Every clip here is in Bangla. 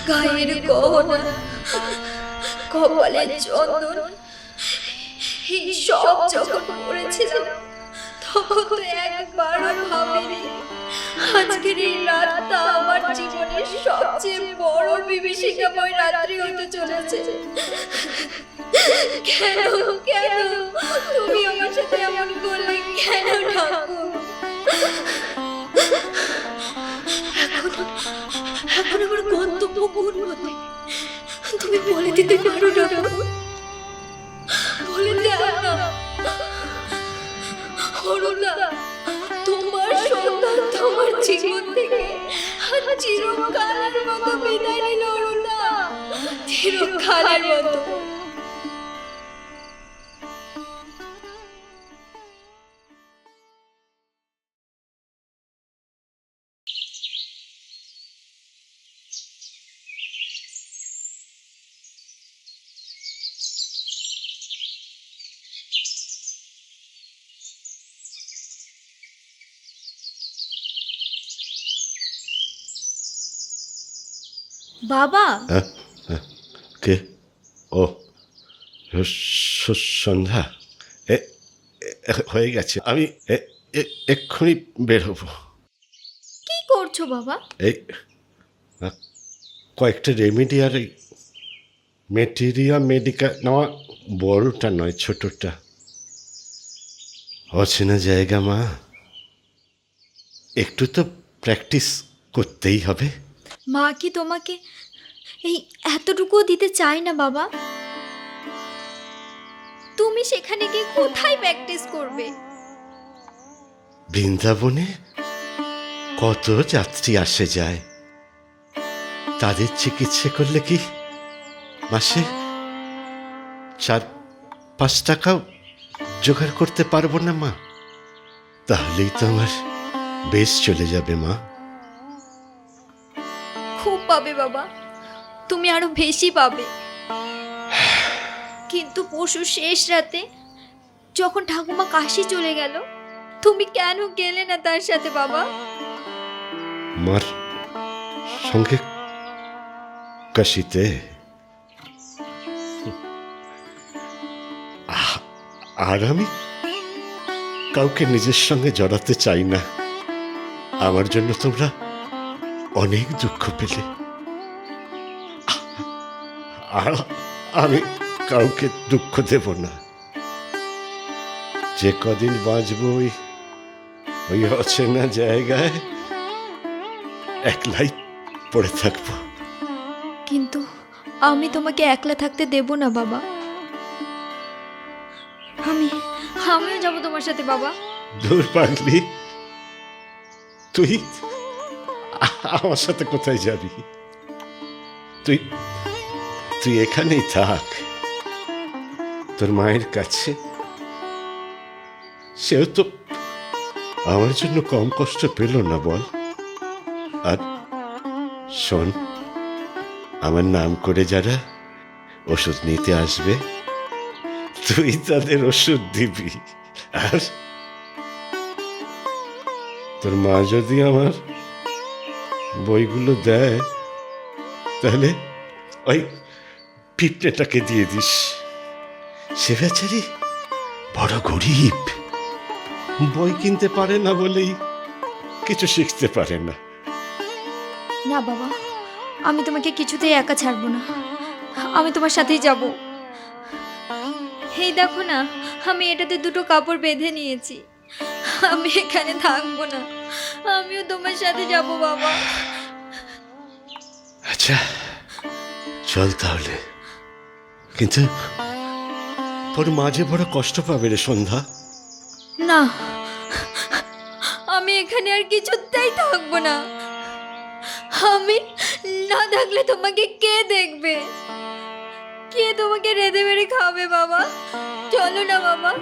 গায়ের গহনা, কপালের চন্দন, এই সব যখন পড়েছিলাম তখন তো একবারও ভাবিনি আজকের এই রাতটা আমার জীবনের সবচেয়ে বড় বিভীষিকাময় রাত্রি হতে চলেছে। কেন কেন তুমি আমার সাথে এমন করলে কেন ঠাকুর? এখন এখন আমার গন্তব্য কোন পথে তুমি বলে দিতে পারো ঠাকুর? বলে দাও না অরুণা, তোমার সন্তান তোমার জীবন থেকে চিরকালের মতো বিদায় নিল অরুণা, চিরকালের মতো। বাবা, কে? ও সন্ধ্যা, হয়ে গেছে। আমি এক্ষুনি বের হব। কি করছো বাবা? এই কয়েকটা রেমেডি আর এই মেটেরিয়া মেডিকা নেওয়া, বড়টা নয় ছোটটা। অচেনা জায়গা মা, একটু তো প্র্যাকটিস করতেই হবে। মা কি তোমাকে এই এতটুকুও দিতে চাই না বাবা? তুমি সেখানে গিয়ে কোথায় প্র্যাকটিস করবে? বৃন্দাবনে কত যাত্রী আসে যায়, তাদের চিকিৎসা করলে কি মাসে 4-5 টাকাও জোগাড় করতে পারবো না মা? তাহলেই তো আমার বেশ চলে যাবে মা। খুব পাবে বাবা, তুমি আরো বেশি পাবে। কিন্তু পরশু শেষ রাতে যখন ঠাকুমা কাশি চলে গেল, তুমি কেন গেলে না তার সাথে বাবা? মার সঙ্গে কাশিতে? আর আমি কাউকে নিজের সঙ্গে জড়াতে চাই না। আমার জন্য তোমরা অনেক দুঃখ পেলে, আর আমি কাউকে দুঃখ দেব না। যে কদিন বাঁচবো ওই অচেনা জায়গায় একলাই পড়ে থাকবো। কিন্তু আমি তোমাকে একলা থাকতে দেব না বাবা। আমিও যাবো তোমার সাথে বাবা। দূর পাগলি, তুই আমার সাথে কোথায় যাবি? তুই তুই এখানেই থাক, তোর মায়ের কাছে। সেও তো আমার জন্য কম কষ্ট পেল না বল। আর শোন, আমার নাম করে যারা ওষুধ নিতে আসবে, তুই তাদের ওষুধ দিবি। আর তোর মা যদি আমার বইগুলো দেয়, তাহলে ওই পিঁপড়েটাকে দিয়ে দিস। সে বেচারি বড় গরিব, বই কিনতে পারে না বলেই কিছু শিখতে পারে না। না বাবা, আমি তোমাকে কিছুতেই একা ছাড়বো না, আমি তোমার সাথেই যাব। এই দেখো না, আমি এটাতে দুটো কাপড় বেঁধে নিয়েছি। আমি এখানে থাকবো না, আমিও তোমার সাথে যাব বাবা। আচ্ছা চল তাহলে, কিন্তু তোর মাঝে বড় কষ্ট পাবে রে সন্ধ্যা। না, আমি এখানে আর কিছুতেই থাকবো না। আমি না থাকলে তোমাকে কে দেখবে? কে তোমাকে রেঁধে বেড়ে খাবে বাবা? চলো না বাবা,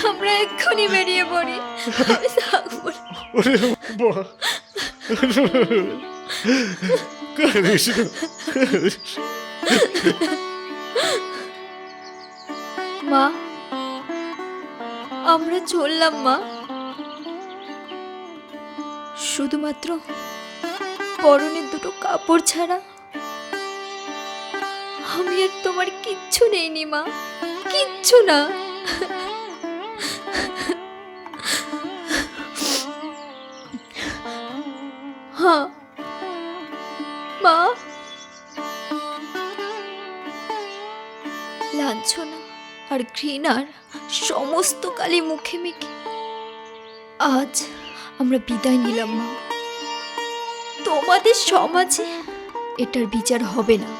আমরা এক্ষুনি বেরিয়ে পড়ি। আমি থাকবো না। ওরে বাবা, কাঁদিস না। মা, আমরা চললাম মা। শুধুমাত্র পরনের দুটো কাপড় ছাড়া আর তোমার কিচ্ছু নেই মা, কিচ্ছু না। হ্যাঁ মা, লাঞ্ছনা আর ঘৃণার সমস্ত কালি মুখে মেখে আজ আমরা বিদায় নিলাম মা। তোমাদের সমাজে এটার বিচার হবে না,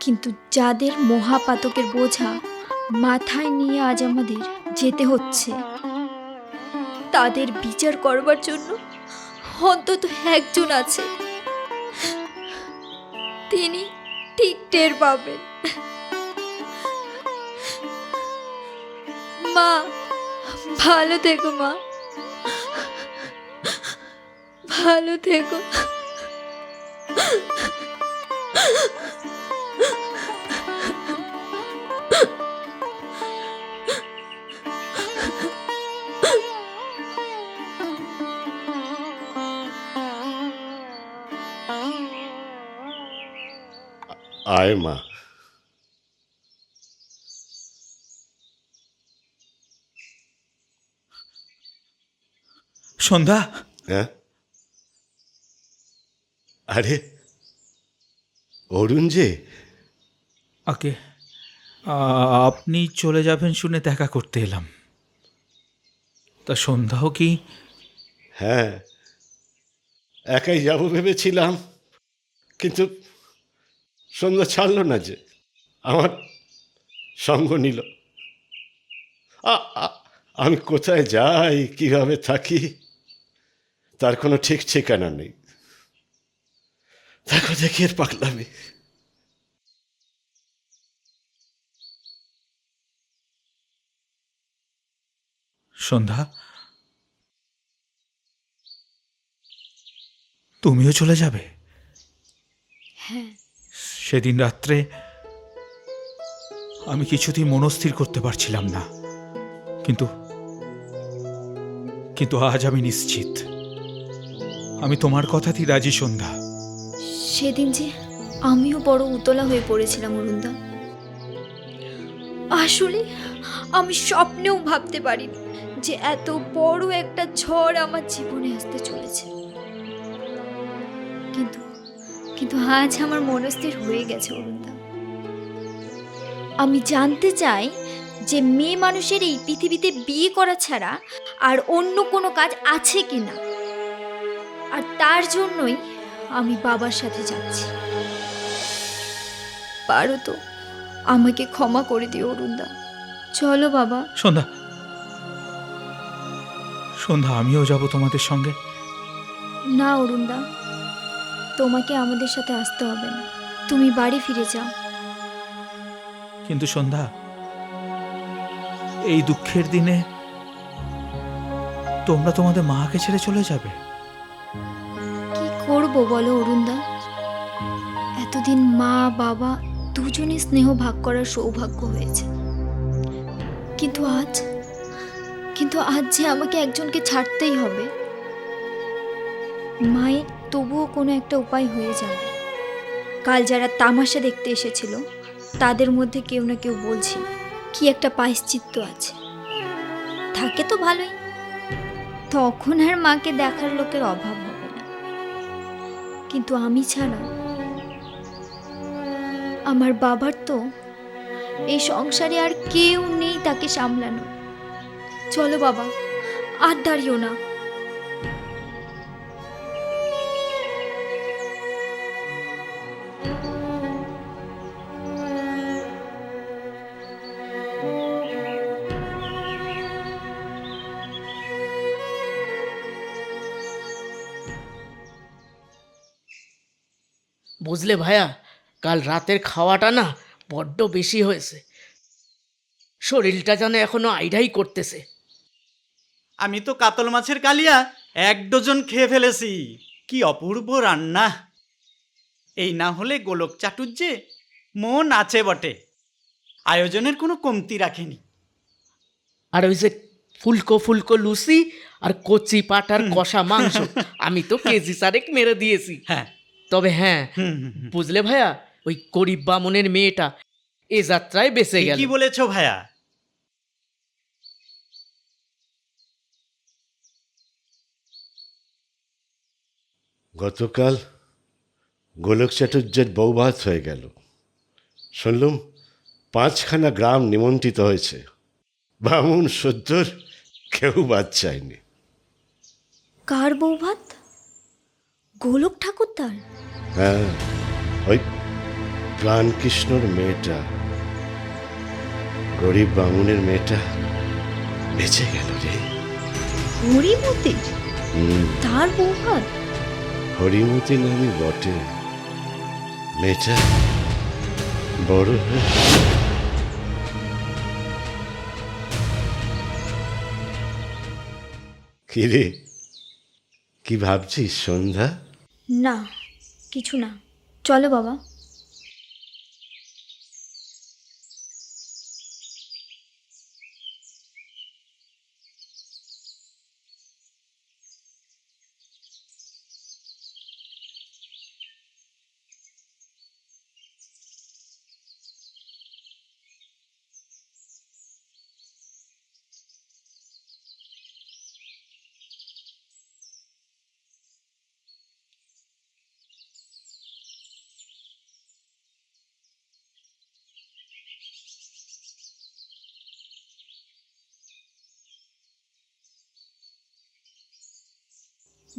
কিন্তু যাদের মহাপাতকের বোঝা মাথায় নিয়ে আজ আমাদের যেতে হচ্ছে, তাদের বিচার করবার জন্য অন্তত একজন আছে, তিনি ঠিক টের পাবেন। মা ভালো থেকো মা, ভালো থেকো। আয় মা। সন্ধ্যা, হ্যাঁ, আরে অরুণ যে, আগে আপনি চলে যাবেন শুনে দেখা করতে এলাম। তা সন্ধ্যাও কি? হ্যাঁ, একাই যাব ভেবেছিলাম, কিন্তু সন্ধ্যা ছাড়লো না যে, আমার সঙ্গ নিল। আমি কোথায় যাই, কিভাবে থাকি, তার কোনো ঠিক ঠিকানা নেই। দেখো দেখি এর পাগলামি। সন্ধ্যা, তুমিও চলে যাবে? হ্যাঁ, সেদিন রাত্রে আমি কিছুতেই মনস্থির করতে পারছিলাম না, কিন্তু কিন্তু আজ আমি নিশ্চিত আমি তোমার কথাতেই রাজি। সন্ধ্যা, সেদিন যে আমিও বড় উতলা হয়ে পড়েছিলাম অরুণদা। আসলে আমি স্বপ্নেও ভাবতে পারিনি যে এত বড় একটা ঝড় আমার জীবনে আসতে চলেছে, কিন্তু কিন্তু আজ আমার মনস্থির হয়ে গেছে অরুণদা। আমি জানতে চাই যে মেয়ে মানুষের এই পৃথিবীতে বিয়ে করা ছাড়া আর অন্য কোনো কাজ আছে কি না, আর তার জন্যই আমি বাবার সাথে যাচ্ছি। পারো তো আমাকে ক্ষমা করে দিও অরুণদা, চলো বাবা। সন্ধ্যা, সন্ধ্যা, আমিও যাব তোমাদের সঙ্গে। না অরুণদা, তোমাকে আমাদের সাথে আসতে হবে না, তুমি বাড়ি ফিরে যাও। কিন্তু সন্ধ্যা, এই দুঃখের দিনে তোমরা তোমাদের মাকে ছেড়ে চলে যাবে? কি করব বলো অরুণদা, এতদিন মা বাবা দুজনে স্নেহ ভাগ করার সৌভাগ্য হয়েছে, কিন্তু আজ যে আমাকে একজনকে ছাড়তেই হবে। মায়ের তবুও কোনো একটা উপায় হয়ে যাবে। কাল যারা তামাশা দেখতে এসেছিল তাদের মধ্যে কেউ না কেউ বলছে কি একটা প্রায়শ্চিত্ত আছে, থাকে তো ভালোই, তখন আর মাকে দেখার লোকের অভাব হবে না। কিন্তু আমি ছাড়া আমার বাবার তো এই সংসারে আর কেউ নেই তাকে সামলানো। চলো বাবা, আর দাঁড়িও না। বুঝলে ভাইয়া, কাল রাতের খাওয়াটা না বড্ড বেশি হয়েছে, শরীরটা যেন এখনো আইডাই করতেছে। আমি তো কাতল মাছের কালিয়া 1 ডজন খেয়ে ফেলেছি। কি অপূর্ব রান্না! এই না হলে গোলক চাটুর্যে মন আছে বটে, আয়োজনের কোনো কমতি রাখেনি। আর ওই যে ফুলকো ফুলকো লুচি আর কচি পাটার কষা মাংস, আমি তো কেজি 4 মেরে দিয়েছি। হ্যাঁ, তবে হ্যাঁ, বুঝলে ভাইয়া, ওই গরিব বামনের মেয়েটা এ যাত্রায় বেঁচে গেল। কি বলেছো ভাইয়া? গতকাল গোলক চাটুর্যের বৌভাত হয়ে গেল। শুনলুম 5খানা গ্রাম নিমন্ত্রিত হয়েছে। বামুন সদ্যর কেউ বাদ চায়নি। কার বৌভাত? গোলক ঠাকুরদার? হ্যাঁ, ওই প্রাণকৃষ্ণর মেয়েটা, গরিব বামুনের মেয়েটা বেঁচে গেল রে। হরিমতির? তার বৌভাত? হরিমতি নামই বটে। মেয়েটা বড় হয়ে কি রে, কি ভাবছিস সন্ধ্যা? না, কিছু না। চলো বাবা।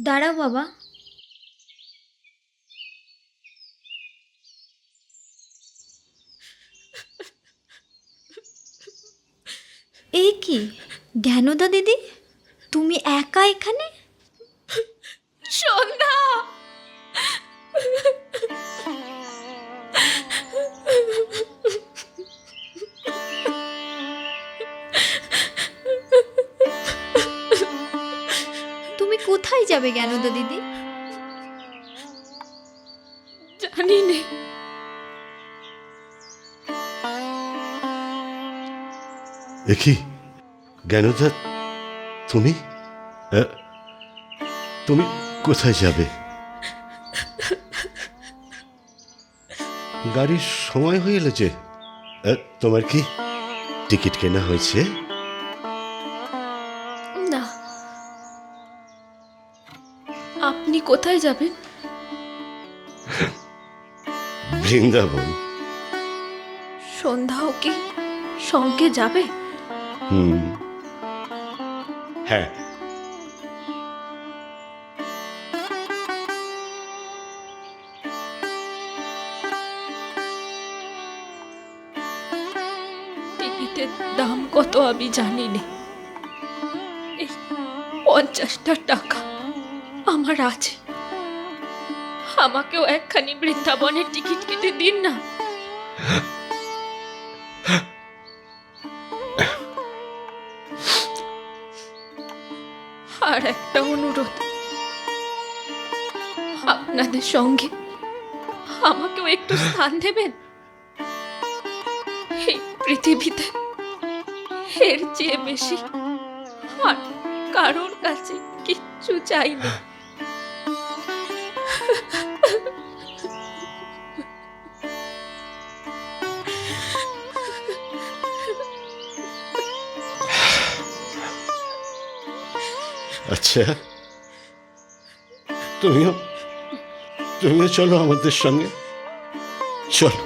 দাঁড়াও বাবা। এ কি জ্ঞানদা দিদি, তুমি একা এখানে? সন্ধ্যা, তুমি কোথায় যাবে জ্ঞানদা দিদি? জানি নে। দেখি জ্ঞানদা, তুমি তুমি কোথায় যাবে? গাড়ির সময় হয়ে এলো যে। তোমার কি টিকিট কেনা হয়েছে? না। আপনি কোথায় যাবেন? বৃন্দাবন। সন্ধ্যাও কি সঙ্গে যাবে? হ্যাঁ। টিকিটের দাম কত আমি জানি না। এই 50টা টাকা আমার আছে। আমাকেও একখানি বৃন্দাবনের টিকিট কেটে দিন না। আর একটা অনুরোধ, আপনাদের সঙ্গে আমাকেও একটু স্থান দেবেন। এই পৃথিবীতে এর চেয়ে বেশি আর কারোর কাছে কিচ্ছু চাই না। আচ্ছা, তুমিও চলো আমাদের সঙ্গে। চলো।